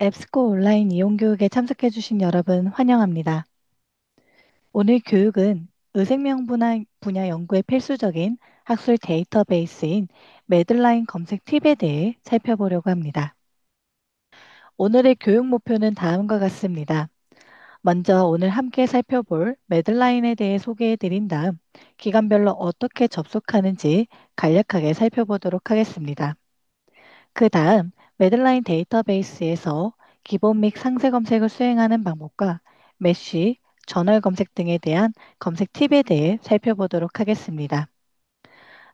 앱스코 온라인 이용 교육에 참석해주신 여러분 환영합니다. 오늘 교육은 의생명 분야 연구에 필수적인 학술 데이터베이스인 매들라인 검색 팁에 대해 살펴보려고 합니다. 오늘의 교육 목표는 다음과 같습니다. 먼저 오늘 함께 살펴볼 매들라인에 대해 소개해 드린 다음 기관별로 어떻게 접속하는지 간략하게 살펴보도록 하겠습니다. 그 다음 매들라인 데이터베이스에서 기본 및 상세 검색을 수행하는 방법과 메쉬, 저널 검색 등에 대한 검색 팁에 대해 살펴보도록 하겠습니다.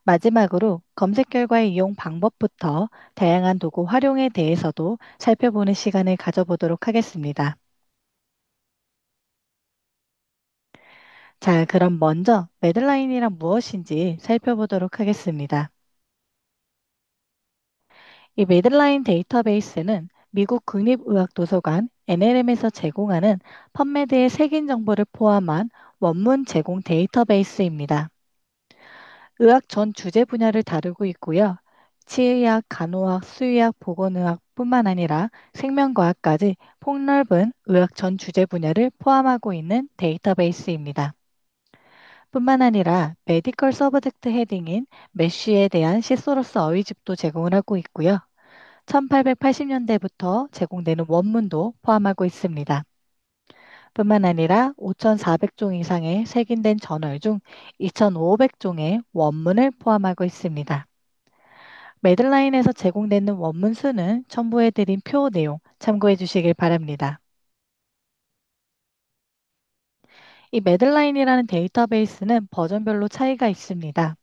마지막으로 검색 결과의 이용 방법부터 다양한 도구 활용에 대해서도 살펴보는 시간을 가져보도록 하겠습니다. 자, 그럼 먼저 매들라인이란 무엇인지 살펴보도록 하겠습니다. 이 매들라인 데이터베이스는 미국 국립의학도서관 NLM에서 제공하는 펀메드의 색인 정보를 포함한 원문 제공 데이터베이스입니다. 의학 전 주제 분야를 다루고 있고요. 치의학, 간호학, 수의학, 보건의학뿐만 아니라 생명과학까지 폭넓은 의학 전 주제 분야를 포함하고 있는 데이터베이스입니다. 뿐만 아니라 메디컬 서브젝트 헤딩인 메쉬에 대한 시소로스 어휘집도 제공을 하고 있고요. 1880년대부터 제공되는 원문도 포함하고 있습니다. 뿐만 아니라 5,400종 이상의 색인된 저널 중 2,500종의 원문을 포함하고 있습니다. 매들라인에서 제공되는 원문 수는 첨부해드린 표 내용 참고해 주시길 바랍니다. 이 매들라인이라는 데이터베이스는 버전별로 차이가 있습니다.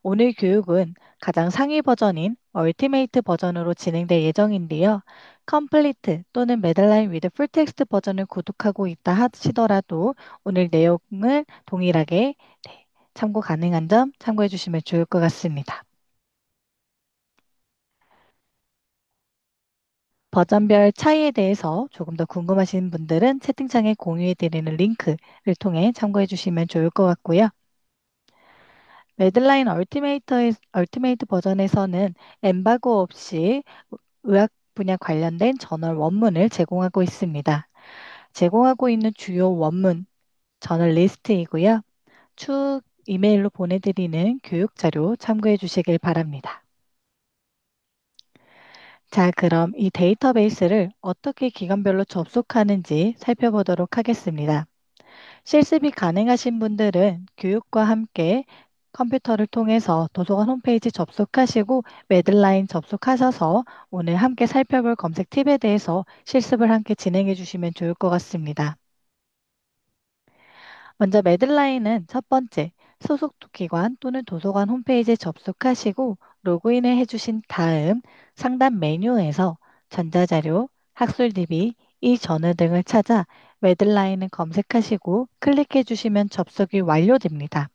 오늘 교육은 가장 상위 버전인 얼티메이트 버전으로 진행될 예정인데요. 컴플리트 또는 매들라인 위드 풀텍스트 버전을 구독하고 있다 하시더라도 오늘 내용을 동일하게 참고 가능한 점 참고해 주시면 좋을 것 같습니다. 버전별 차이에 대해서 조금 더 궁금하신 분들은 채팅창에 공유해 드리는 링크를 통해 참고해 주시면 좋을 것 같고요. 매들라인 얼티메이트 버전에서는 엠바고 없이 의학 분야 관련된 저널 원문을 제공하고 있습니다. 제공하고 있는 주요 원문 저널 리스트이고요. 추후 이메일로 보내드리는 교육 자료 참고해 주시길 바랍니다. 자, 그럼 이 데이터베이스를 어떻게 기관별로 접속하는지 살펴보도록 하겠습니다. 실습이 가능하신 분들은 교육과 함께 컴퓨터를 통해서 도서관 홈페이지 접속하시고 매들라인 접속하셔서 오늘 함께 살펴볼 검색 팁에 대해서 실습을 함께 진행해 주시면 좋을 것 같습니다. 먼저 매들라인은 첫 번째, 소속 기관 또는 도서관 홈페이지에 접속하시고 로그인을 해주신 다음 상단 메뉴에서 전자자료, 학술 DB, 이 저널 등을 찾아 매들라인을 검색하시고 클릭해 주시면 접속이 완료됩니다.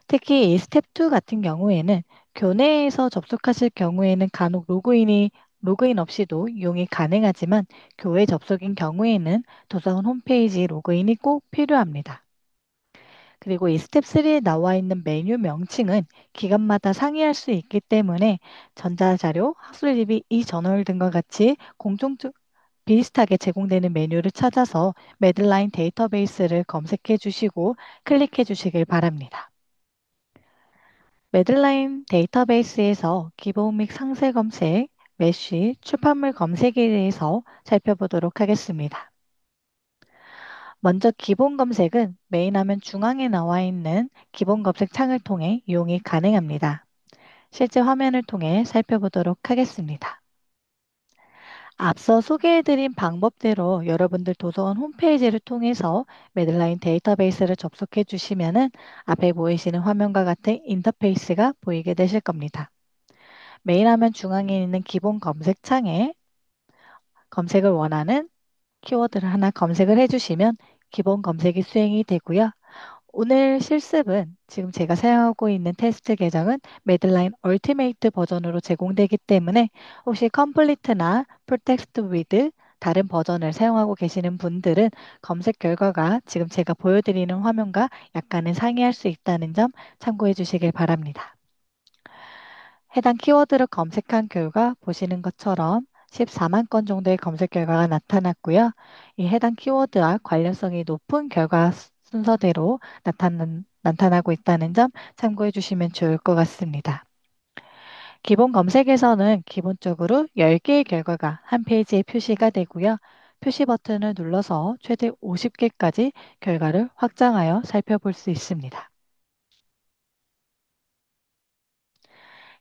특히 이 스텝 2 같은 경우에는 교내에서 접속하실 경우에는 간혹 로그인 없이도 이용이 가능하지만 교회 접속인 경우에는 도서관 홈페이지 로그인이 꼭 필요합니다. 그리고 이 스텝 3에 나와 있는 메뉴 명칭은 기관마다 상이할 수 있기 때문에 전자자료, 학술 리뷰, 이 저널 등과 같이 비슷하게 제공되는 메뉴를 찾아서 매들라인 데이터베이스를 검색해 주시고 클릭해 주시길 바랍니다. 매들라인 데이터베이스에서 기본 및 상세 검색, 메쉬, 출판물 검색에 대해서 살펴보도록 하겠습니다. 먼저 기본 검색은 메인 화면 중앙에 나와 있는 기본 검색 창을 통해 이용이 가능합니다. 실제 화면을 통해 살펴보도록 하겠습니다. 앞서 소개해드린 방법대로 여러분들 도서관 홈페이지를 통해서 매들라인 데이터베이스를 접속해 주시면은 앞에 보이시는 화면과 같은 인터페이스가 보이게 되실 겁니다. 메인 화면 중앙에 있는 기본 검색창에 검색을 원하는 키워드를 하나 검색을 해주시면 기본 검색이 수행이 되고요. 오늘 실습은 지금 제가 사용하고 있는 테스트 계정은 매들라인 얼티메이트 버전으로 제공되기 때문에 혹시 컴플리트나 풀텍스트 위드 다른 버전을 사용하고 계시는 분들은 검색 결과가 지금 제가 보여드리는 화면과 약간은 상이할 수 있다는 점 참고해 주시길 바랍니다. 해당 키워드를 검색한 결과 보시는 것처럼 14만 건 정도의 검색 결과가 나타났고요. 이 해당 키워드와 관련성이 높은 결과 순서대로 나타나고 있다는 점 참고해 주시면 좋을 것 같습니다. 기본 검색에서는 기본적으로 10개의 결과가 한 페이지에 표시가 되고요. 표시 버튼을 눌러서 최대 50개까지 결과를 확장하여 살펴볼 수 있습니다.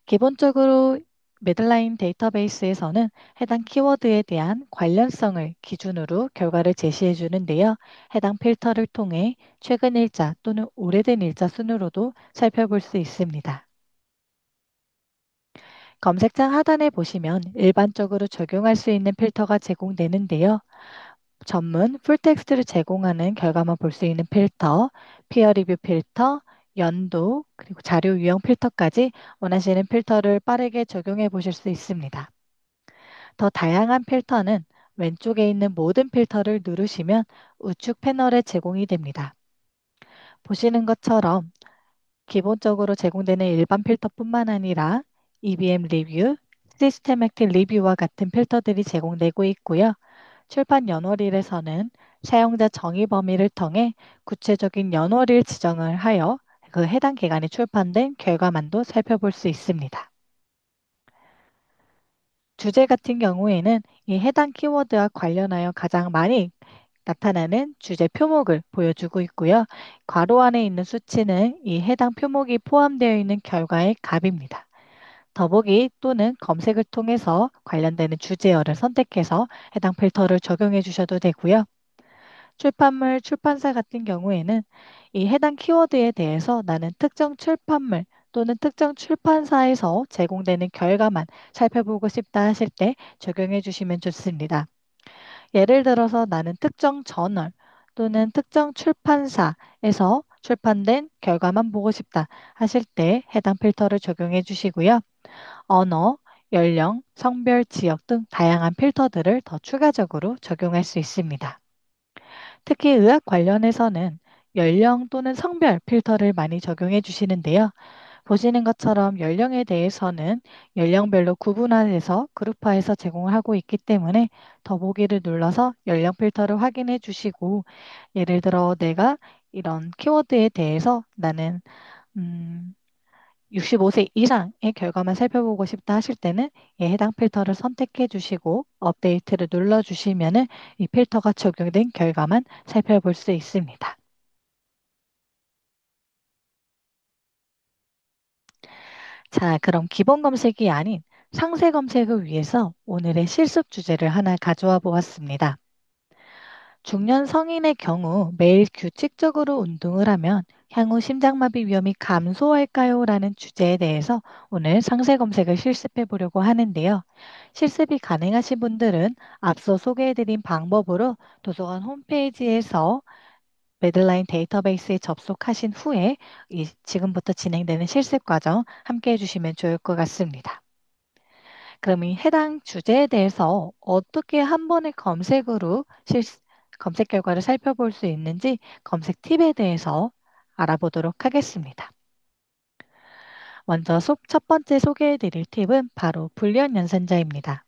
기본적으로 매들라인 데이터베이스에서는 해당 키워드에 대한 관련성을 기준으로 결과를 제시해 주는데요. 해당 필터를 통해 최근 일자 또는 오래된 일자 순으로도 살펴볼 수 있습니다. 검색창 하단에 보시면 일반적으로 적용할 수 있는 필터가 제공되는데요. 전문 풀텍스트를 제공하는 결과만 볼 수 있는 필터, 피어 리뷰 필터, 연도, 그리고 자료 유형 필터까지 원하시는 필터를 빠르게 적용해 보실 수 있습니다. 더 다양한 필터는 왼쪽에 있는 모든 필터를 누르시면 우측 패널에 제공이 됩니다. 보시는 것처럼 기본적으로 제공되는 일반 필터뿐만 아니라 EBM 리뷰, 시스테매틱 리뷰와 같은 필터들이 제공되고 있고요. 출판 연월일에서는 사용자 정의 범위를 통해 구체적인 연월일 지정을 하여 그 해당 기간에 출판된 결과만도 살펴볼 수 있습니다. 주제 같은 경우에는 이 해당 키워드와 관련하여 가장 많이 나타나는 주제 표목을 보여주고 있고요. 괄호 안에 있는 수치는 이 해당 표목이 포함되어 있는 결과의 값입니다. 더보기 또는 검색을 통해서 관련되는 주제어를 선택해서 해당 필터를 적용해 주셔도 되고요. 출판물, 출판사 같은 경우에는 이 해당 키워드에 대해서 나는 특정 출판물 또는 특정 출판사에서 제공되는 결과만 살펴보고 싶다 하실 때 적용해 주시면 좋습니다. 예를 들어서 나는 특정 저널 또는 특정 출판사에서 출판된 결과만 보고 싶다 하실 때 해당 필터를 적용해 주시고요. 언어, 연령, 성별, 지역 등 다양한 필터들을 더 추가적으로 적용할 수 있습니다. 특히 의학 관련해서는 연령 또는 성별 필터를 많이 적용해 주시는데요. 보시는 것처럼 연령에 대해서는 연령별로 구분화해서 그룹화해서 제공을 하고 있기 때문에 더보기를 눌러서 연령 필터를 확인해 주시고 예를 들어 내가 이런 키워드에 대해서 나는 음, 65세 이상의 결과만 살펴보고 싶다 하실 때는 이 해당 필터를 선택해 주시고 업데이트를 눌러 주시면은 이 필터가 적용된 결과만 살펴볼 수 있습니다. 자, 그럼 기본 검색이 아닌 상세 검색을 위해서 오늘의 실습 주제를 하나 가져와 보았습니다. 중년 성인의 경우 매일 규칙적으로 운동을 하면 향후 심장마비 위험이 감소할까요? 라는 주제에 대해서 오늘 상세 검색을 실습해 보려고 하는데요. 실습이 가능하신 분들은 앞서 소개해드린 방법으로 도서관 홈페이지에서 매들라인 데이터베이스에 접속하신 후에 지금부터 진행되는 실습 과정 함께 해주시면 좋을 것 같습니다. 그럼 이 해당 주제에 대해서 어떻게 한 번의 검색으로 검색 결과를 살펴볼 수 있는지 검색 팁에 대해서 알아보도록 하겠습니다. 먼저 첫 번째 소개해 드릴 팁은 바로 불리언 연산자입니다.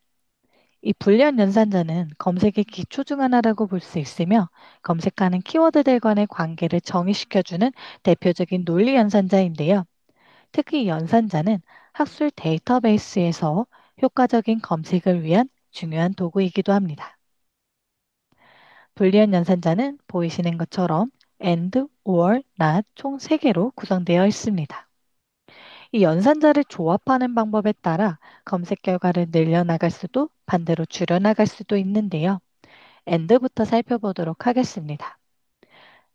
이 불리언 연산자는 검색의 기초 중 하나라고 볼 수 있으며 검색하는 키워드들 간의 관계를 정의시켜주는 대표적인 논리 연산자인데요. 특히 이 연산자는 학술 데이터베이스에서 효과적인 검색을 위한 중요한 도구이기도 합니다. 불리언 연산자는 보이시는 것처럼 and, or, not 총 3개로 구성되어 있습니다. 이 연산자를 조합하는 방법에 따라 검색 결과를 늘려나갈 수도 반대로 줄여나갈 수도 있는데요. and부터 살펴보도록 하겠습니다.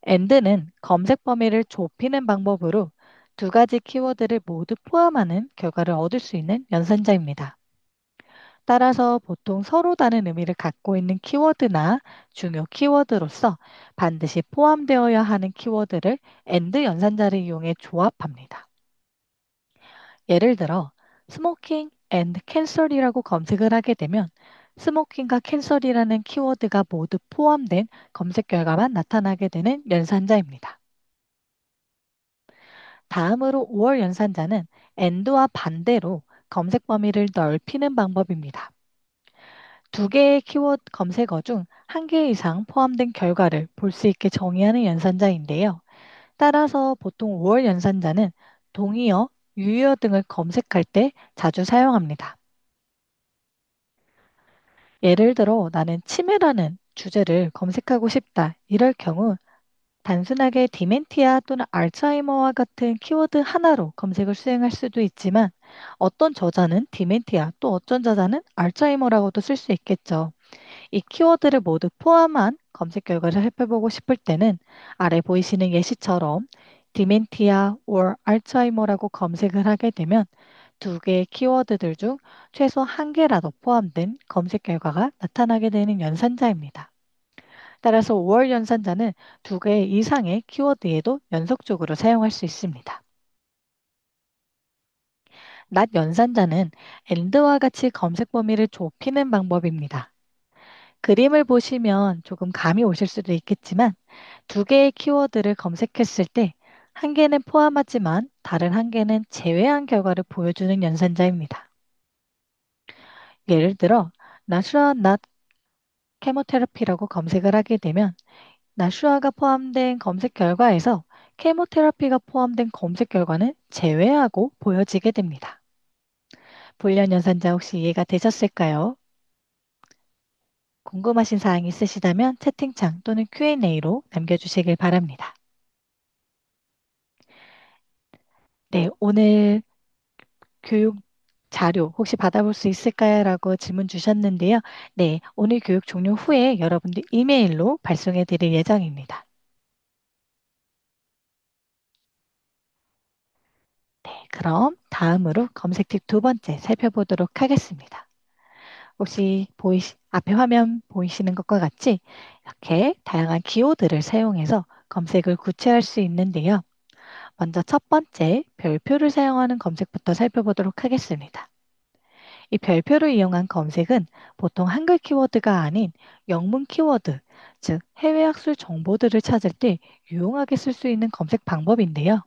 and는 검색 범위를 좁히는 방법으로 두 가지 키워드를 모두 포함하는 결과를 얻을 수 있는 연산자입니다. 따라서 보통 서로 다른 의미를 갖고 있는 키워드나 중요 키워드로서 반드시 포함되어야 하는 키워드를 and 연산자를 이용해 조합합니다. 예를 들어 스모킹 and 캔서이라고 검색을 하게 되면 스모킹과 캔서이라는 키워드가 모두 포함된 검색 결과만 나타나게 되는 연산자입니다. 다음으로 5월 연산자는 and와 반대로 검색 범위를 넓히는 방법입니다. 두 개의 키워드 검색어 중 한 개 이상 포함된 결과를 볼 수 있게 정의하는 연산자인데요. 따라서 보통 5월 연산자는 동의어, 유의어 등을 검색할 때 자주 사용합니다. 예를 들어 나는 치매라는 주제를 검색하고 싶다. 이럴 경우 단순하게 디멘티아 또는 알츠하이머와 같은 키워드 하나로 검색을 수행할 수도 있지만 어떤 저자는 디멘티아 또 어떤 저자는 알츠하이머라고도 쓸 수 있겠죠. 이 키워드를 모두 포함한 검색 결과를 살펴보고 싶을 때는 아래 보이시는 예시처럼 디멘티아 or 알츠하이머라고 검색을 하게 되면 두 개의 키워드들 중 최소 한 개라도 포함된 검색 결과가 나타나게 되는 연산자입니다. 따라서 5월 연산자는 두 개 이상의 키워드에도 연속적으로 사용할 수 있습니다. 낮 연산자는 AND와 같이 검색 범위를 좁히는 방법입니다. 그림을 보시면 조금 감이 오실 수도 있겠지만 두 개의 키워드를 검색했을 때 한 개는 포함하지만 다른 한 개는 제외한 결과를 보여주는 연산자입니다. 예를 들어 나슈아 낫 케모테라피라고 검색을 하게 되면 나슈아가 포함된 검색 결과에서 케모테라피가 포함된 검색 결과는 제외하고 보여지게 됩니다. 불련 연산자 혹시 이해가 되셨을까요? 궁금하신 사항이 있으시다면 채팅창 또는 Q&A로 남겨주시길 바랍니다. 네, 오늘 교육 자료 혹시 받아볼 수 있을까요? 라고 질문 주셨는데요. 네, 오늘 교육 종료 후에 여러분들 이메일로 발송해 드릴 예정입니다. 네, 그럼 다음으로 검색 팁 두 번째 살펴보도록 하겠습니다. 혹시 앞에 화면 보이시는 것과 같이 이렇게 다양한 기호들을 사용해서 검색을 구체할 수 있는데요. 먼저 첫 번째 별표를 사용하는 검색부터 살펴보도록 하겠습니다. 이 별표를 이용한 검색은 보통 한글 키워드가 아닌 영문 키워드, 즉 해외 학술 정보들을 찾을 때 유용하게 쓸 수 있는 검색 방법인데요.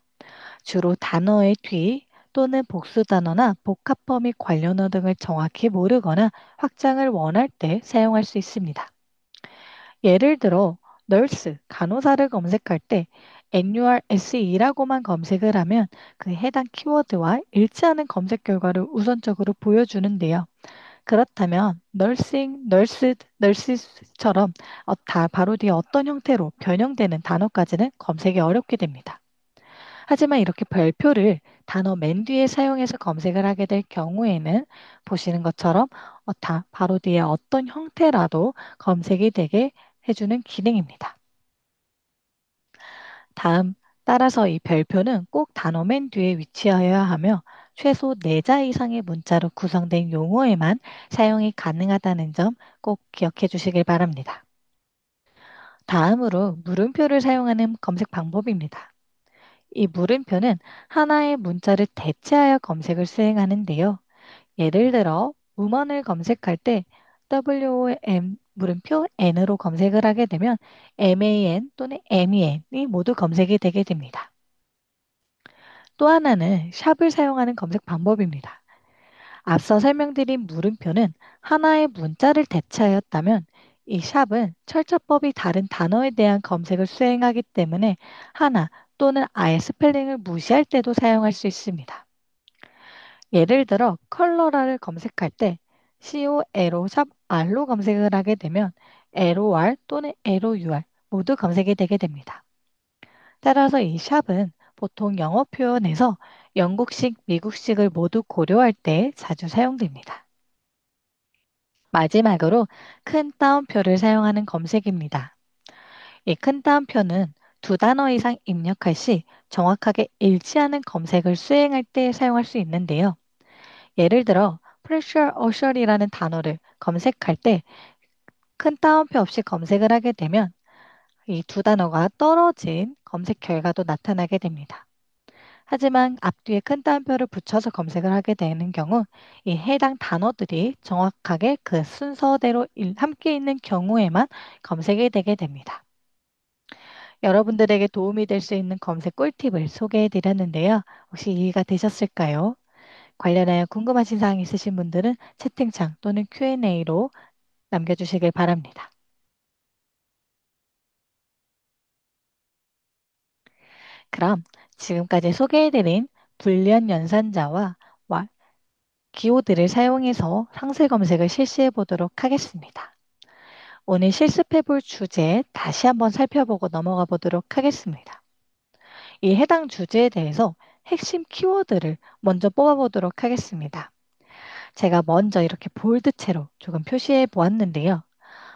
주로 단어의 뒤 또는 복수 단어나 복합 범위 관련어 등을 정확히 모르거나 확장을 원할 때 사용할 수 있습니다. 예를 들어 nurse, 간호사를 검색할 때 NURSE라고만 검색을 하면 그 해당 키워드와 일치하는 검색 결과를 우선적으로 보여주는데요. 그렇다면 nursing, nurse, nurses처럼 다 바로 뒤에 어떤 형태로 변형되는 단어까지는 검색이 어렵게 됩니다. 하지만 이렇게 별표를 단어 맨 뒤에 사용해서 검색을 하게 될 경우에는 보시는 것처럼 다 바로 뒤에 어떤 형태라도 검색이 되게 해주는 기능입니다. 다음, 따라서 이 별표는 꼭 단어 맨 뒤에 위치하여야 하며 최소 4자 이상의 문자로 구성된 용어에만 사용이 가능하다는 점 꼭 기억해 주시길 바랍니다. 다음으로 물음표를 사용하는 검색 방법입니다. 이 물음표는 하나의 문자를 대체하여 검색을 수행하는데요. 예를 들어 woman을 검색할 때 WOM 물음표 N으로 검색을 하게 되면 MAN 또는 MEN이 모두 검색이 되게 됩니다. 또 하나는 샵을 사용하는 검색 방법입니다. 앞서 설명드린 물음표는 하나의 문자를 대체하였다면 이 샵은 철자법이 다른 단어에 대한 검색을 수행하기 때문에 하나 또는 아예 스펠링을 무시할 때도 사용할 수 있습니다. 예를 들어 컬러라를 검색할 때 COLO 샵 R로 검색을 하게 되면 LOR 또는 LOUR 모두 검색이 되게 됩니다. 따라서 이 샵은 보통 영어 표현에서 영국식, 미국식을 모두 고려할 때 자주 사용됩니다. 마지막으로 큰 따옴표를 사용하는 검색입니다. 이 큰 따옴표는 두 단어 이상 입력할 시 정확하게 일치하는 검색을 수행할 때 사용할 수 있는데요. 예를 들어 pressure washer이라는 단어를 검색할 때 큰 따옴표 없이 검색을 하게 되면 이 두 단어가 떨어진 검색 결과도 나타나게 됩니다. 하지만 앞뒤에 큰 따옴표를 붙여서 검색을 하게 되는 경우 이 해당 단어들이 정확하게 그 순서대로 함께 있는 경우에만 검색이 되게 됩니다. 여러분들에게 도움이 될 수 있는 검색 꿀팁을 소개해 드렸는데요. 혹시 이해가 되셨을까요? 관련하여 궁금하신 사항 있으신 분들은 채팅창 또는 Q&A로 남겨주시길 바랍니다. 그럼 지금까지 소개해드린 불리한 연산자와 기호들을 사용해서 상세 검색을 실시해 보도록 하겠습니다. 오늘 실습해 볼 주제 다시 한번 살펴보고 넘어가 보도록 하겠습니다. 이 해당 주제에 대해서 핵심 키워드를 먼저 뽑아 보도록 하겠습니다. 제가 먼저 이렇게 볼드체로 조금 표시해 보았는데요.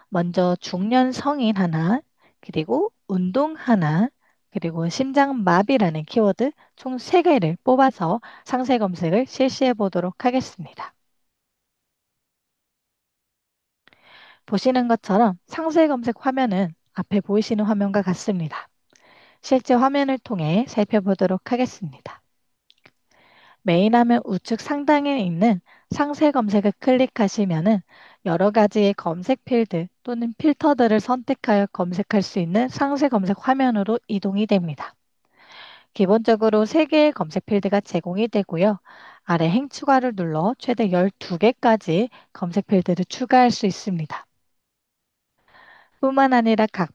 먼저 중년 성인 하나, 그리고 운동 하나, 그리고 심장마비라는 키워드 총 3개를 뽑아서 상세 검색을 실시해 보도록 하겠습니다. 보시는 것처럼 상세 검색 화면은 앞에 보이시는 화면과 같습니다. 실제 화면을 통해 살펴보도록 하겠습니다. 메인 화면 우측 상단에 있는 상세 검색을 클릭하시면은 여러 가지의 검색 필드 또는 필터들을 선택하여 검색할 수 있는 상세 검색 화면으로 이동이 됩니다. 기본적으로 3개의 검색 필드가 제공이 되고요. 아래 행추가를 눌러 최대 12개까지 검색 필드를 추가할 수 있습니다. 뿐만 아니라 각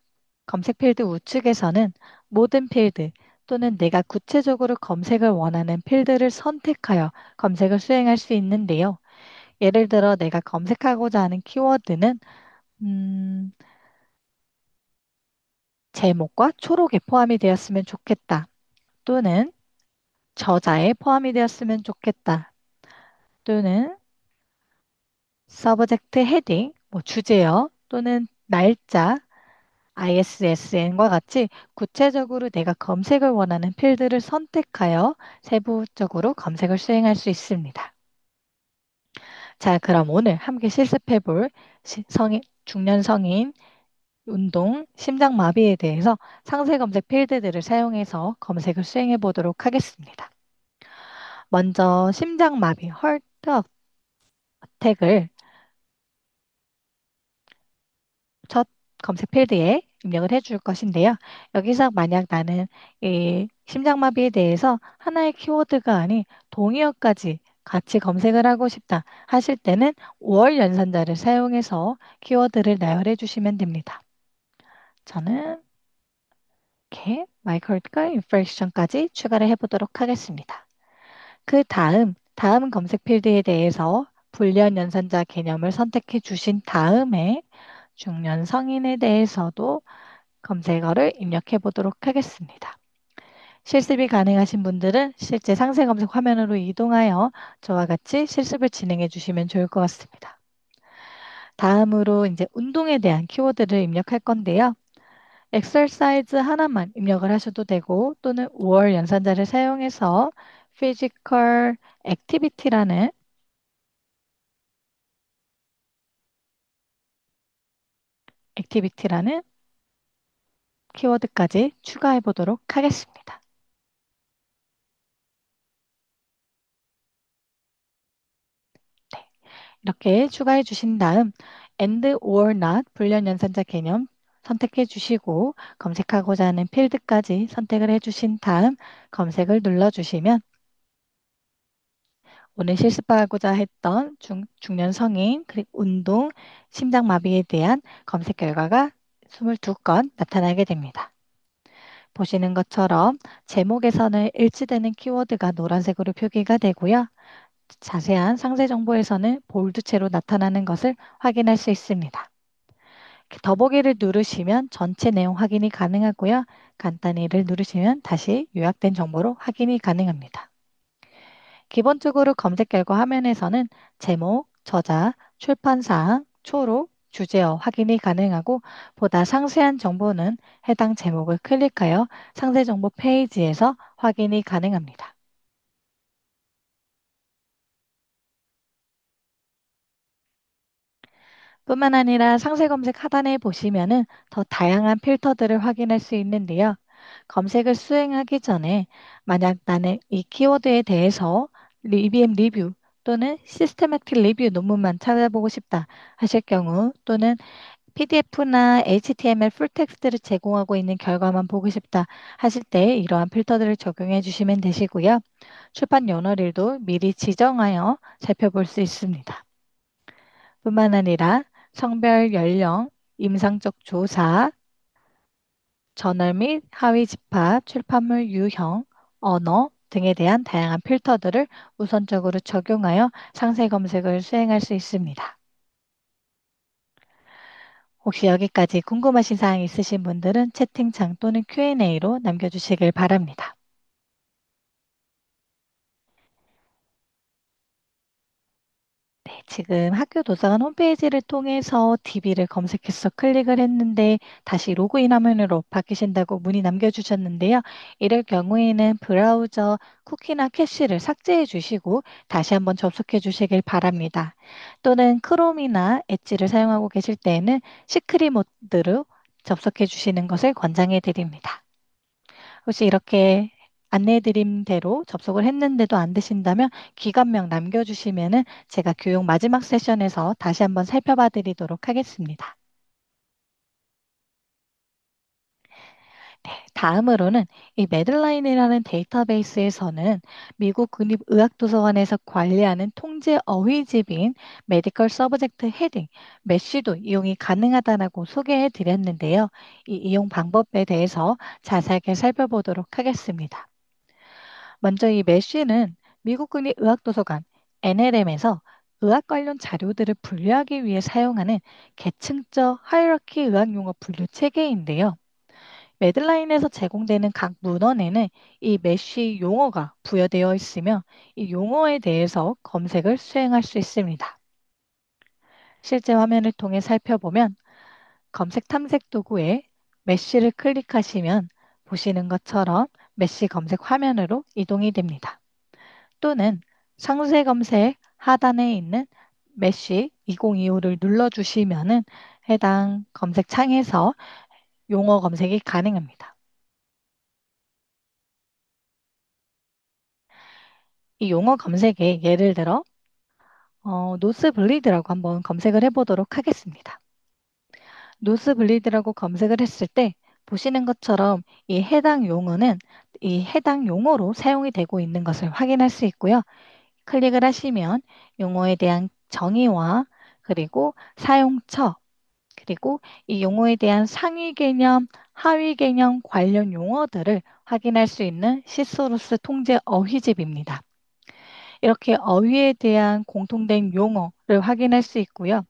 검색 필드 우측에서는 모든 필드 또는 내가 구체적으로 검색을 원하는 필드를 선택하여 검색을 수행할 수 있는데요. 예를 들어 내가 검색하고자 하는 키워드는 제목과 초록에 포함이 되었으면 좋겠다. 또는 저자에 포함이 되었으면 좋겠다. 또는 서브젝트 헤딩, 주제어 또는 날짜, ISSN과 같이 구체적으로 내가 검색을 원하는 필드를 선택하여 세부적으로 검색을 수행할 수 있습니다. 자, 그럼 오늘 함께 실습해 볼 중년 성인, 운동, 심장마비에 대해서 상세 검색 필드들을 사용해서 검색을 수행해 보도록 하겠습니다. 먼저 심장마비, 헐트 어택을 첫 검색 필드에 입력을 해줄 것인데요. 여기서 만약 나는 이 심장마비에 대해서 하나의 키워드가 아닌 동의어까지 같이 검색을 하고 싶다 하실 때는 5월 연산자를 사용해서 키워드를 나열해 주시면 됩니다. 저는 이렇게 마이크로티컬 인플레이션까지 추가를 해보도록 하겠습니다. 그 다음 검색 필드에 대해서 불리한 연산자 개념을 선택해 주신 다음에 중년 성인에 대해서도 검색어를 입력해 보도록 하겠습니다. 실습이 가능하신 분들은 실제 상세 검색 화면으로 이동하여 저와 같이 실습을 진행해 주시면 좋을 것 같습니다. 다음으로 이제 운동에 대한 키워드를 입력할 건데요. 엑서사이즈 하나만 입력을 하셔도 되고 또는 5월 연산자를 사용해서 physical activity라는 키워드까지 추가해 보도록 하겠습니다. 네, 이렇게 추가해 주신 다음 and or not 불련 연산자 개념 선택해 주시고 검색하고자 하는 필드까지 선택을 해 주신 다음 검색을 눌러 주시면 오늘 실습하고자 했던 중년 성인, 그리고 운동, 심장마비에 대한 검색 결과가 22건 나타나게 됩니다. 보시는 것처럼 제목에서는 일치되는 키워드가 노란색으로 표기가 되고요. 자세한 상세 정보에서는 볼드체로 나타나는 것을 확인할 수 있습니다. 더보기를 누르시면 전체 내용 확인이 가능하고요. 간단히를 누르시면 다시 요약된 정보로 확인이 가능합니다. 기본적으로 검색 결과 화면에서는 제목, 저자, 출판사항, 초록, 주제어 확인이 가능하고 보다 상세한 정보는 해당 제목을 클릭하여 상세 정보 페이지에서 확인이 가능합니다. 뿐만 아니라 상세 검색 하단에 보시면은 더 다양한 필터들을 확인할 수 있는데요. 검색을 수행하기 전에 만약 나는 이 키워드에 대해서 EBM 리뷰 또는 시스테매틱 리뷰 논문만 찾아보고 싶다 하실 경우 또는 PDF나 HTML 풀텍스트를 제공하고 있는 결과만 보고 싶다 하실 때 이러한 필터들을 적용해 주시면 되시고요. 출판 연월일도 미리 지정하여 살펴볼 수 있습니다. 뿐만 아니라 성별, 연령, 임상적 조사, 저널 및 하위 집합, 출판물 유형, 언어 등에 대한 다양한 필터들을 우선적으로 적용하여 상세 검색을 수행할 수 있습니다. 혹시 여기까지 궁금하신 사항 있으신 분들은 채팅창 또는 Q&A로 남겨주시길 바랍니다. 네, 지금 학교 도서관 홈페이지를 통해서 DB를 검색해서 클릭을 했는데 다시 로그인 화면으로 바뀌신다고 문의 남겨주셨는데요. 이럴 경우에는 브라우저 쿠키나 캐시를 삭제해 주시고 다시 한번 접속해 주시길 바랍니다. 또는 크롬이나 엣지를 사용하고 계실 때에는 시크릿 모드로 접속해 주시는 것을 권장해 드립니다. 혹시 이렇게 안내해드린 대로 접속을 했는데도 안 되신다면 기관명 남겨주시면은 제가 교육 마지막 세션에서 다시 한번 살펴봐 드리도록 하겠습니다. 네, 다음으로는 이 매들라인이라는 데이터베이스에서는 미국 국립의학도서관에서 관리하는 통제 어휘집인 메디컬 서브젝트 헤딩, 메쉬도 이용이 가능하다고 소개해 드렸는데요. 이 이용 방법에 대해서 자세하게 살펴보도록 하겠습니다. 먼저 이 메쉬는 미국 국립의학도서관 NLM에서 의학 관련 자료들을 분류하기 위해 사용하는 계층적 하이라키 의학 용어 분류 체계인데요. 매들라인에서 제공되는 각 문헌에는 이 메쉬 용어가 부여되어 있으며 이 용어에 대해서 검색을 수행할 수 있습니다. 실제 화면을 통해 살펴보면 검색 탐색 도구에 메쉬를 클릭하시면 보시는 것처럼 메쉬 검색 화면으로 이동이 됩니다. 또는 상세 검색 하단에 있는 메쉬 2025를 눌러주시면은 해당 검색 창에서 용어 검색이 가능합니다. 이 용어 검색에 예를 들어 노스 블리드라고 한번 검색을 해보도록 하겠습니다. 노스 블리드라고 검색을 했을 때 보시는 것처럼 이 해당 용어는 이 해당 용어로 사용이 되고 있는 것을 확인할 수 있고요. 클릭을 하시면 용어에 대한 정의와 그리고 사용처 그리고 이 용어에 대한 상위 개념, 하위 개념 관련 용어들을 확인할 수 있는 시소로스 통제 어휘집입니다. 이렇게 어휘에 대한 공통된 용어를 확인할 수 있고요.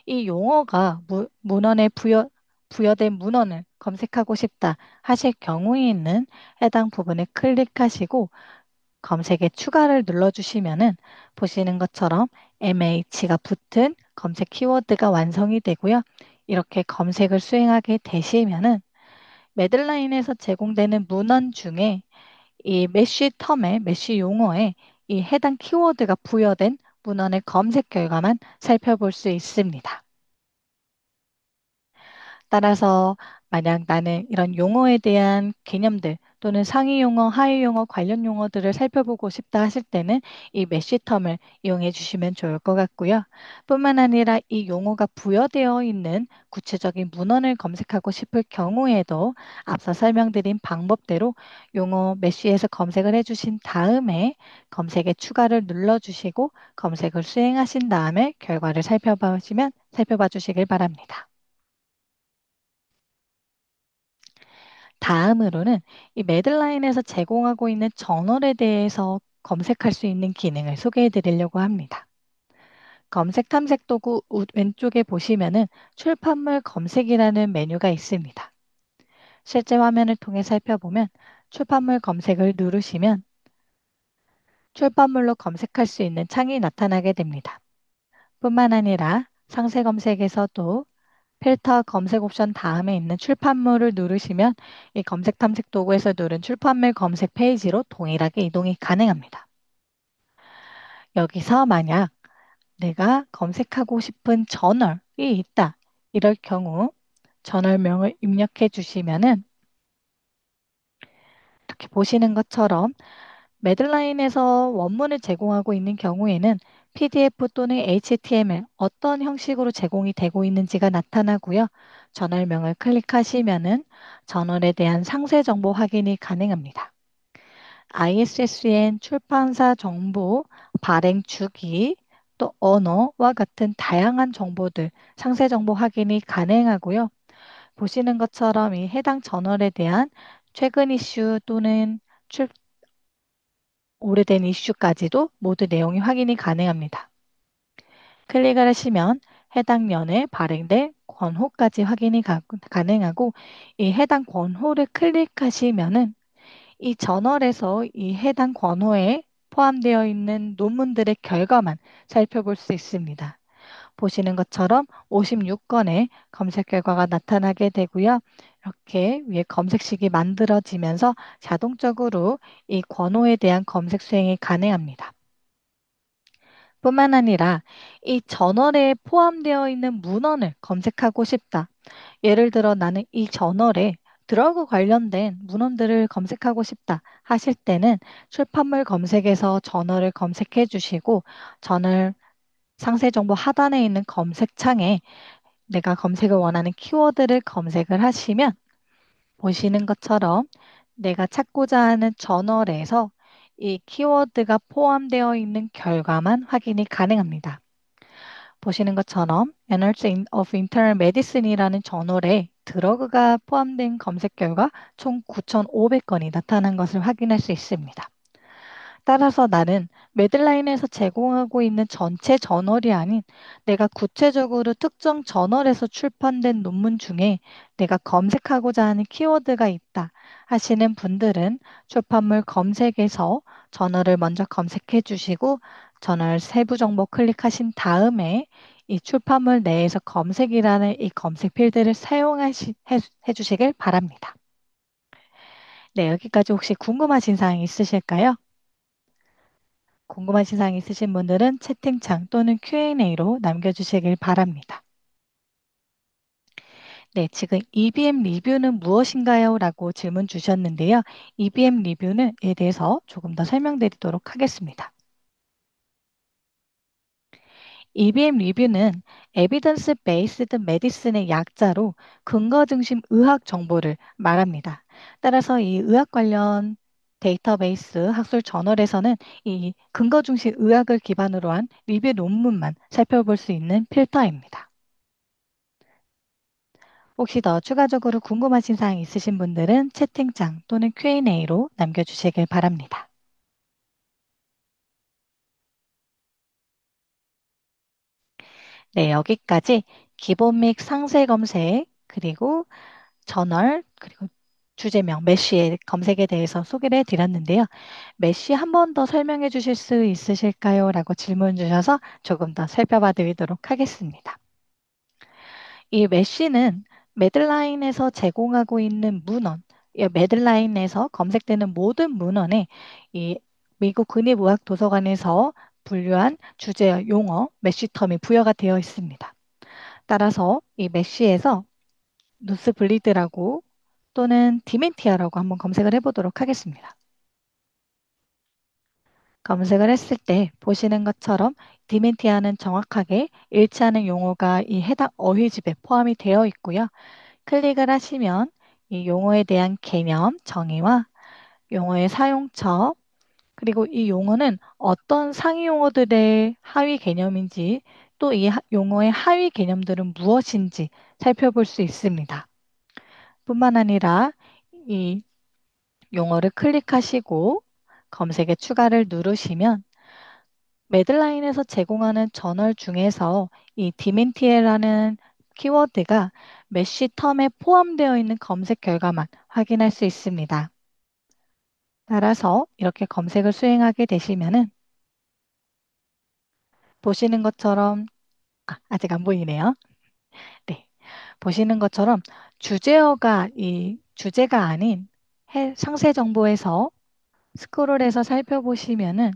이 용어가 문헌에 부여된 문헌을 검색하고 싶다 하실 경우에는 해당 부분에 클릭하시고 검색에 추가를 눌러주시면은 보시는 것처럼 MH가 붙은 검색 키워드가 완성이 되고요. 이렇게 검색을 수행하게 되시면은 매들라인에서 제공되는 문헌 중에 이 메쉬 텀에 메쉬 용어에 이 해당 키워드가 부여된 문헌의 검색 결과만 살펴볼 수 있습니다. 따라서 만약 나는 이런 용어에 대한 개념들 또는 상위 용어, 하위 용어, 관련 용어들을 살펴보고 싶다 하실 때는 이 메쉬텀을 이용해 주시면 좋을 것 같고요. 뿐만 아니라 이 용어가 부여되어 있는 구체적인 문헌을 검색하고 싶을 경우에도 앞서 설명드린 방법대로 용어 메쉬에서 검색을 해주신 다음에 검색에 추가를 눌러주시고 검색을 수행하신 다음에 결과를 살펴봐 주시길 바랍니다. 다음으로는 이 매들라인에서 제공하고 있는 저널에 대해서 검색할 수 있는 기능을 소개해 드리려고 합니다. 검색 탐색 도구 왼쪽에 보시면은 출판물 검색이라는 메뉴가 있습니다. 실제 화면을 통해 살펴보면 출판물 검색을 누르시면 출판물로 검색할 수 있는 창이 나타나게 됩니다. 뿐만 아니라 상세 검색에서도 필터 검색 옵션 다음에 있는 출판물을 누르시면 이 검색 탐색 도구에서 누른 출판물 검색 페이지로 동일하게 이동이 가능합니다. 여기서 만약 내가 검색하고 싶은 저널이 있다. 이럴 경우 저널명을 입력해 주시면은 이렇게 보시는 것처럼 매들라인에서 원문을 제공하고 있는 경우에는 PDF 또는 HTML 어떤 형식으로 제공이 되고 있는지가 나타나고요. 저널명을 클릭하시면은 저널에 대한 상세 정보 확인이 가능합니다. ISSN 출판사 정보, 발행 주기 또 언어와 같은 다양한 정보들, 상세 정보 확인이 가능하고요. 보시는 것처럼 이 해당 저널에 대한 최근 이슈 또는 오래된 이슈까지도 모두 내용이 확인이 가능합니다. 클릭을 하시면 해당 년에 발행된 권호까지 확인이 가능하고 이 해당 권호를 클릭하시면은 이 저널에서 이 해당 권호에 포함되어 있는 논문들의 결과만 살펴볼 수 있습니다. 보시는 것처럼 56건의 검색 결과가 나타나게 되고요. 이렇게 위에 검색식이 만들어지면서 자동적으로 이 권호에 대한 검색 수행이 가능합니다. 뿐만 아니라 이 저널에 포함되어 있는 문헌을 검색하고 싶다. 예를 들어 나는 이 저널에 드러그 관련된 문헌들을 검색하고 싶다 하실 때는 출판물 검색에서 저널을 검색해 주시고 저널 상세 정보 하단에 있는 검색창에 내가 검색을 원하는 키워드를 검색을 하시면 보시는 것처럼 내가 찾고자 하는 저널에서 이 키워드가 포함되어 있는 결과만 확인이 가능합니다. 보시는 것처럼 Annals of Internal Medicine이라는 저널에 드러그가 포함된 검색 결과 총 9,500건이 나타난 것을 확인할 수 있습니다. 따라서 나는 매들라인에서 제공하고 있는 전체 저널이 아닌 내가 구체적으로 특정 저널에서 출판된 논문 중에 내가 검색하고자 하는 키워드가 있다 하시는 분들은 출판물 검색에서 저널을 먼저 검색해 주시고 저널 세부 정보 클릭하신 다음에 이 출판물 내에서 검색이라는 이 검색 필드를 해 주시길 바랍니다. 네, 여기까지 혹시 궁금하신 사항 있으실까요? 궁금하신 사항 있으신 분들은 채팅창 또는 Q&A로 남겨주시길 바랍니다. 네, 지금 EBM 리뷰는 무엇인가요? 라고 질문 주셨는데요. EBM 리뷰는 에 대해서 조금 더 설명드리도록 하겠습니다. EBM 리뷰는 Evidence Based Medicine의 약자로 근거 중심 의학 정보를 말합니다. 따라서 이 의학 관련 데이터베이스 학술 저널에서는 이 근거 중심 의학을 기반으로 한 리뷰 논문만 살펴볼 수 있는 필터입니다. 혹시 더 추가적으로 궁금하신 사항 있으신 분들은 채팅창 또는 Q&A로 남겨주시길 바랍니다. 네, 여기까지 기본 및 상세 검색, 그리고 저널, 그리고 주제명, 메쉬의 검색에 대해서 소개를 해드렸는데요. 메쉬 한 번 더 설명해 주실 수 있으실까요? 라고 질문 주셔서 조금 더 살펴봐 드리도록 하겠습니다. 이 메쉬는 매들라인에서 제공하고 있는 문헌, 이 매들라인에서 검색되는 모든 문헌에 이 미국 국립의학도서관에서 분류한 주제 용어, 메쉬텀이 부여가 되어 있습니다. 따라서 이 메쉬에서 노스블리드라고 또는 디멘티아라고 한번 검색을 해보도록 하겠습니다. 검색을 했을 때 보시는 것처럼 디멘티아는 정확하게 일치하는 용어가 이 해당 어휘집에 포함이 되어 있고요. 클릭을 하시면 이 용어에 대한 개념, 정의와 용어의 사용처, 그리고 이 용어는 어떤 상위 용어들의 하위 개념인지 또 이 용어의 하위 개념들은 무엇인지 살펴볼 수 있습니다. 뿐만 아니라 이 용어를 클릭하시고 검색에 추가를 누르시면 매들라인에서 제공하는 저널 중에서 이 디멘티에라는 키워드가 메쉬 텀에 포함되어 있는 검색 결과만 확인할 수 있습니다. 따라서 이렇게 검색을 수행하게 되시면은 보시는 것처럼 아직 안 보이네요. 네. 보시는 것처럼 주제어가 이 주제가 아닌 상세 정보에서 스크롤해서 살펴보시면은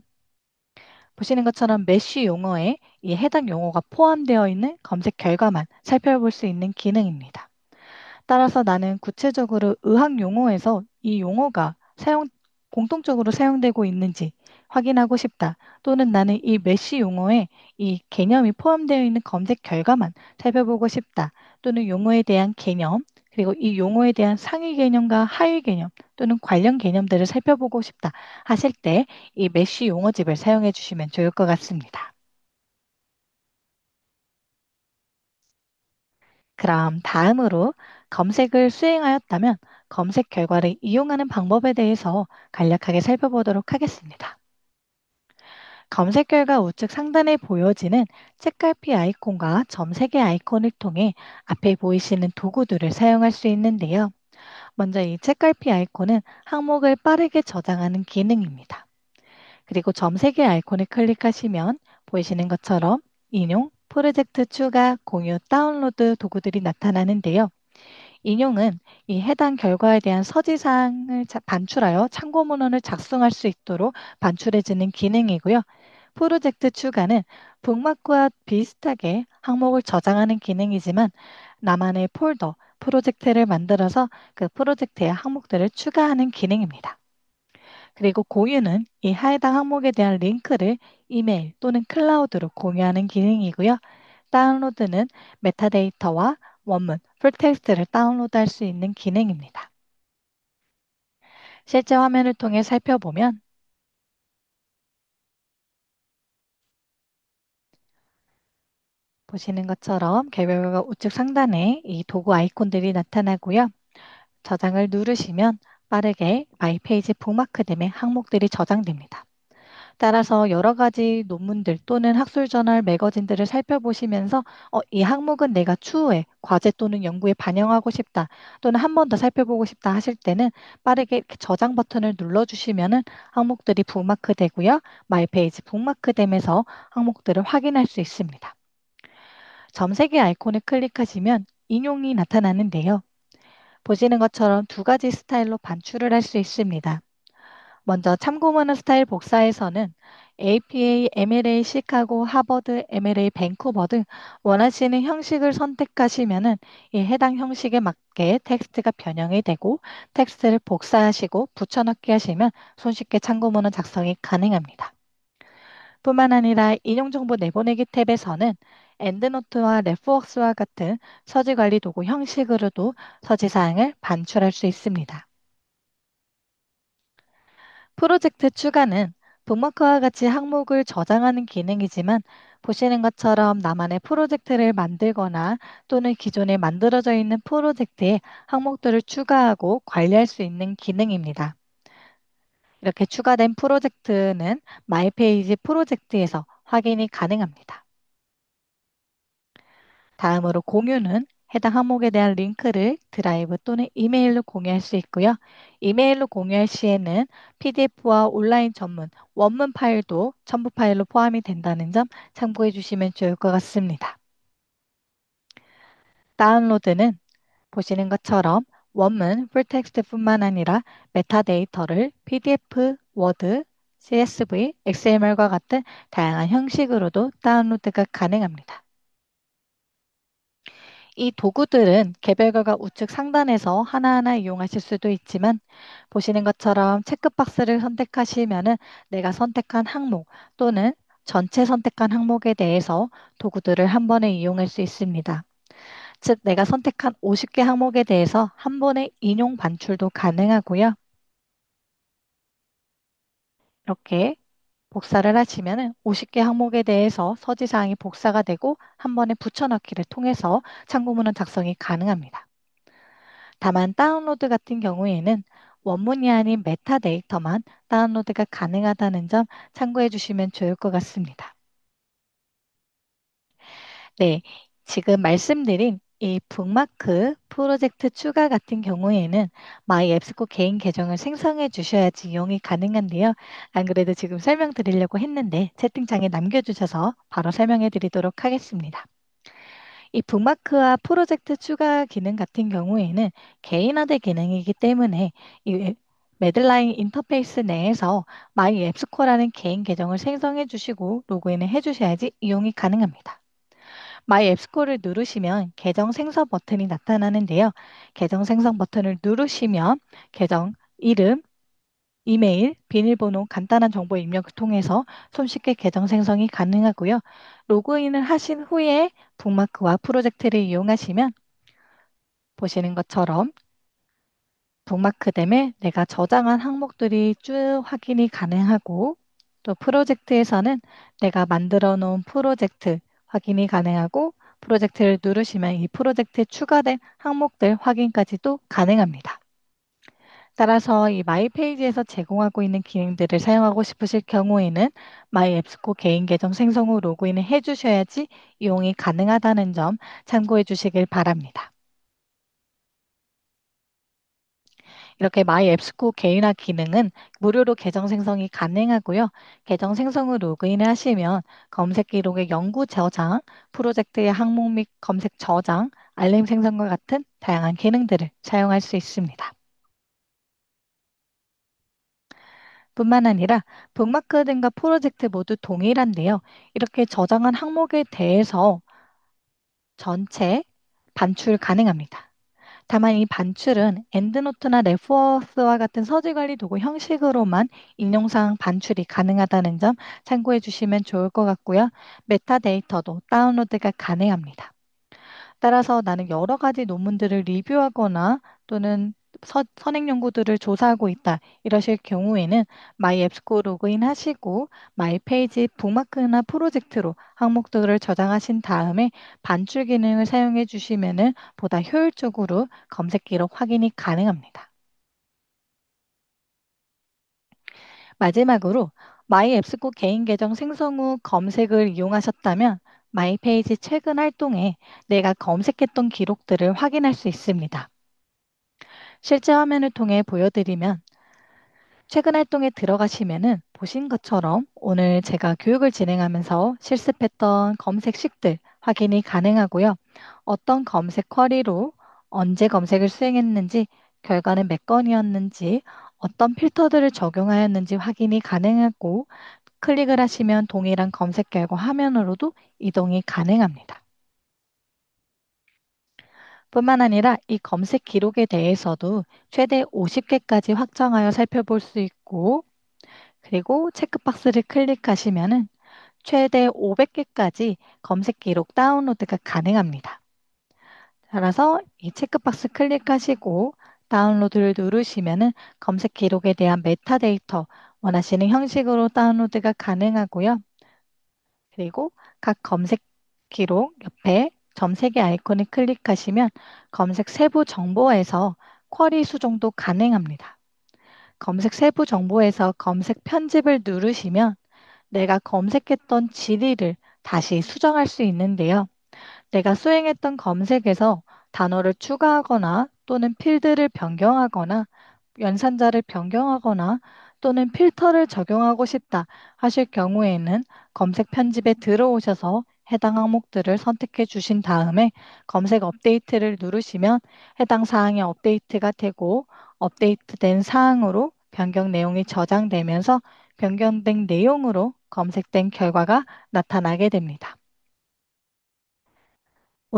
보시는 것처럼 메쉬 용어에 이 해당 용어가 포함되어 있는 검색 결과만 살펴볼 수 있는 기능입니다. 따라서 나는 구체적으로 의학 용어에서 이 용어가 공통적으로 사용되고 있는지 확인하고 싶다. 또는 나는 이 메쉬 용어에 이 개념이 포함되어 있는 검색 결과만 살펴보고 싶다. 또는 용어에 대한 개념, 그리고 이 용어에 대한 상위 개념과 하위 개념 또는 관련 개념들을 살펴보고 싶다 하실 때 이 메쉬 용어집을 사용해 주시면 좋을 것 같습니다. 그럼 다음으로 검색을 수행하였다면 검색 결과를 이용하는 방법에 대해서 간략하게 살펴보도록 하겠습니다. 검색 결과 우측 상단에 보여지는 책갈피 아이콘과 점 3개 아이콘을 통해 앞에 보이시는 도구들을 사용할 수 있는데요. 먼저 이 책갈피 아이콘은 항목을 빠르게 저장하는 기능입니다. 그리고 점 3개 아이콘을 클릭하시면 보이시는 것처럼 인용, 프로젝트 추가, 공유, 다운로드 도구들이 나타나는데요. 인용은 이 해당 결과에 대한 서지사항을 반출하여 참고 문헌을 작성할 수 있도록 반출해주는 기능이고요. 프로젝트 추가는 북마크와 비슷하게 항목을 저장하는 기능이지만 나만의 폴더, 프로젝트를 만들어서 그 프로젝트의 항목들을 추가하는 기능입니다. 그리고 공유는 이 해당 항목에 대한 링크를 이메일 또는 클라우드로 공유하는 기능이고요. 다운로드는 메타데이터와 원문, 풀텍스트를 다운로드할 수 있는 기능입니다. 실제 화면을 통해 살펴보면 보시는 것처럼 개별과 우측 상단에 이 도구 아이콘들이 나타나고요. 저장을 누르시면 빠르게 마이 페이지 북마크됨의 항목들이 저장됩니다. 따라서 여러 가지 논문들 또는 학술 저널 매거진들을 살펴보시면서 이 항목은 내가 추후에 과제 또는 연구에 반영하고 싶다 또는 한 번 더 살펴보고 싶다 하실 때는 빠르게 이렇게 저장 버튼을 눌러주시면은 항목들이 북마크 되고요. 마이 페이지 북마크됨에서 항목들을 확인할 수 있습니다. 점 3개 아이콘을 클릭하시면 인용이 나타나는데요. 보시는 것처럼 두 가지 스타일로 반출을 할 수 있습니다. 먼저 참고문헌 스타일 복사에서는 APA, MLA 시카고, 하버드, MLA 밴쿠버 등 원하시는 형식을 선택하시면은 이 해당 형식에 맞게 텍스트가 변형이 되고 텍스트를 복사하시고 붙여넣기 하시면 손쉽게 참고문헌 작성이 가능합니다. 뿐만 아니라 인용정보 내보내기 탭에서는 엔드노트와 레프웍스와 같은 서지관리 도구 형식으로도 서지사항을 반출할 수 있습니다. 프로젝트 추가는 북마크와 같이 항목을 저장하는 기능이지만 보시는 것처럼 나만의 프로젝트를 만들거나 또는 기존에 만들어져 있는 프로젝트에 항목들을 추가하고 관리할 수 있는 기능입니다. 이렇게 추가된 프로젝트는 마이페이지 프로젝트에서 확인이 가능합니다. 다음으로 공유는 해당 항목에 대한 링크를 드라이브 또는 이메일로 공유할 수 있고요. 이메일로 공유할 시에는 PDF와 온라인 전문, 원문 파일도 첨부 파일로 포함이 된다는 점 참고해 주시면 좋을 것 같습니다. 다운로드는 보시는 것처럼 원문, 풀텍스트뿐만 아니라 메타데이터를 PDF, 워드, CSV, XML과 같은 다양한 형식으로도 다운로드가 가능합니다. 이 도구들은 개별 결과 우측 상단에서 하나하나 이용하실 수도 있지만 보시는 것처럼 체크박스를 선택하시면은 내가 선택한 항목 또는 전체 선택한 항목에 대해서 도구들을 한 번에 이용할 수 있습니다. 즉, 내가 선택한 50개 항목에 대해서 한 번에 인용 반출도 가능하고요. 이렇게 복사를 하시면은 50개 항목에 대해서 서지사항이 복사가 되고 한 번에 붙여넣기를 통해서 참고문헌 작성이 가능합니다. 다만 다운로드 같은 경우에는 원문이 아닌 메타데이터만 다운로드가 가능하다는 점 참고해 주시면 좋을 것 같습니다. 네, 지금 말씀드린 이 북마크 프로젝트 추가 같은 경우에는 마이 앱스코 개인 계정을 생성해 주셔야지 이용이 가능한데요. 안 그래도 지금 설명드리려고 했는데 채팅창에 남겨주셔서 바로 설명해 드리도록 하겠습니다. 이 북마크와 프로젝트 추가 기능 같은 경우에는 개인화된 기능이기 때문에 이 매들라인 인터페이스 내에서 마이 앱스코라는 개인 계정을 생성해 주시고 로그인을 해 주셔야지 이용이 가능합니다. 마이 앱스코를 누르시면 계정 생성 버튼이 나타나는데요. 계정 생성 버튼을 누르시면 계정 이름, 이메일, 비밀번호, 간단한 정보 입력을 통해서 손쉽게 계정 생성이 가능하고요. 로그인을 하신 후에 북마크와 프로젝트를 이용하시면 보시는 것처럼 북마크됨에 내가 저장한 항목들이 쭉 확인이 가능하고 또 프로젝트에서는 내가 만들어 놓은 프로젝트 확인이 가능하고 프로젝트를 누르시면 이 프로젝트에 추가된 항목들 확인까지도 가능합니다. 따라서 이 마이 페이지에서 제공하고 있는 기능들을 사용하고 싶으실 경우에는 마이 앱스코 개인 계정 생성 후 로그인을 해주셔야지 이용이 가능하다는 점 참고해 주시길 바랍니다. 이렇게 마이 앱스코 개인화 기능은 무료로 계정 생성이 가능하고요. 계정 생성 후 로그인을 하시면 검색 기록의 영구 저장, 프로젝트의 항목 및 검색 저장, 알림 생성과 같은 다양한 기능들을 사용할 수 있습니다. 뿐만 아니라 북마크 등과 프로젝트 모두 동일한데요. 이렇게 저장한 항목에 대해서 전체 반출 가능합니다. 다만 이 반출은 엔드노트나 레퍼스와 같은 서술관리 도구 형식으로만 인용사항 반출이 가능하다는 점 참고해 주시면 좋을 것 같고요. 메타데이터도 다운로드가 가능합니다. 따라서 나는 여러 가지 논문들을 리뷰하거나 또는 선행 연구들을 조사하고 있다. 이러실 경우에는 마이 앱스코 로그인 하시고 마이 페이지 북마크나 프로젝트로 항목들을 저장하신 다음에 반출 기능을 사용해 주시면 보다 효율적으로 검색 기록 확인이 가능합니다. 마지막으로 마이 앱스코 개인 계정 생성 후 검색을 이용하셨다면 마이 페이지 최근 활동에 내가 검색했던 기록들을 확인할 수 있습니다. 실제 화면을 통해 보여드리면 최근 활동에 들어가시면은 보신 것처럼 오늘 제가 교육을 진행하면서 실습했던 검색식들 확인이 가능하고요. 어떤 검색 쿼리로 언제 검색을 수행했는지, 결과는 몇 건이었는지, 어떤 필터들을 적용하였는지 확인이 가능하고 클릭을 하시면 동일한 검색 결과 화면으로도 이동이 가능합니다. 뿐만 아니라 이 검색 기록에 대해서도 최대 50개까지 확정하여 살펴볼 수 있고, 그리고 체크박스를 클릭하시면은 최대 500개까지 검색 기록 다운로드가 가능합니다. 따라서 이 체크박스 클릭하시고 다운로드를 누르시면은 검색 기록에 대한 메타데이터 원하시는 형식으로 다운로드가 가능하고요. 그리고 각 검색 기록 옆에 점 3개 아이콘을 클릭하시면 검색 세부 정보에서 쿼리 수정도 가능합니다. 검색 세부 정보에서 검색 편집을 누르시면 내가 검색했던 질의를 다시 수정할 수 있는데요. 내가 수행했던 검색에서 단어를 추가하거나 또는 필드를 변경하거나 연산자를 변경하거나 또는 필터를 적용하고 싶다 하실 경우에는 검색 편집에 들어오셔서 해당 항목들을 선택해 주신 다음에 검색 업데이트를 누르시면 해당 사항이 업데이트가 되고 업데이트된 사항으로 변경 내용이 저장되면서 변경된 내용으로 검색된 결과가 나타나게 됩니다.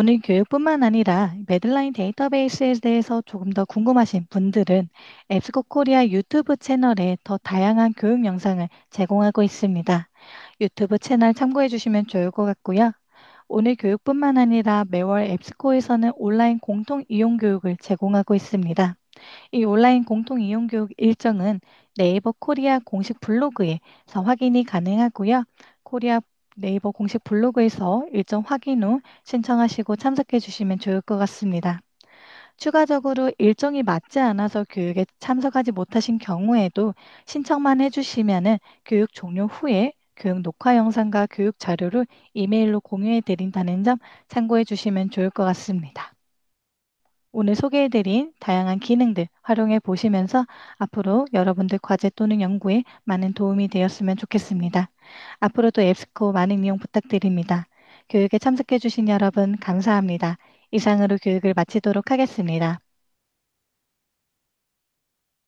오늘 교육뿐만 아니라 매들라인 데이터베이스에 대해서 조금 더 궁금하신 분들은 앱스코 코리아 유튜브 채널에 더 다양한 교육 영상을 제공하고 있습니다. 유튜브 채널 참고해 주시면 좋을 것 같고요. 오늘 교육뿐만 아니라 매월 앱스코에서는 온라인 공통 이용 교육을 제공하고 있습니다. 이 온라인 공통 이용 교육 일정은 네이버 코리아 공식 블로그에서 확인이 가능하고요. 코리아 네이버 공식 블로그에서 일정 확인 후 신청하시고 참석해 주시면 좋을 것 같습니다. 추가적으로 일정이 맞지 않아서 교육에 참석하지 못하신 경우에도 신청만 해주시면 교육 종료 후에 교육 녹화 영상과 교육 자료를 이메일로 공유해 드린다는 점 참고해 주시면 좋을 것 같습니다. 오늘 소개해드린 다양한 기능들 활용해 보시면서 앞으로 여러분들 과제 또는 연구에 많은 도움이 되었으면 좋겠습니다. 앞으로도 앱스코 많은 이용 부탁드립니다. 교육에 참석해 주신 여러분 감사합니다. 이상으로 교육을 마치도록 하겠습니다.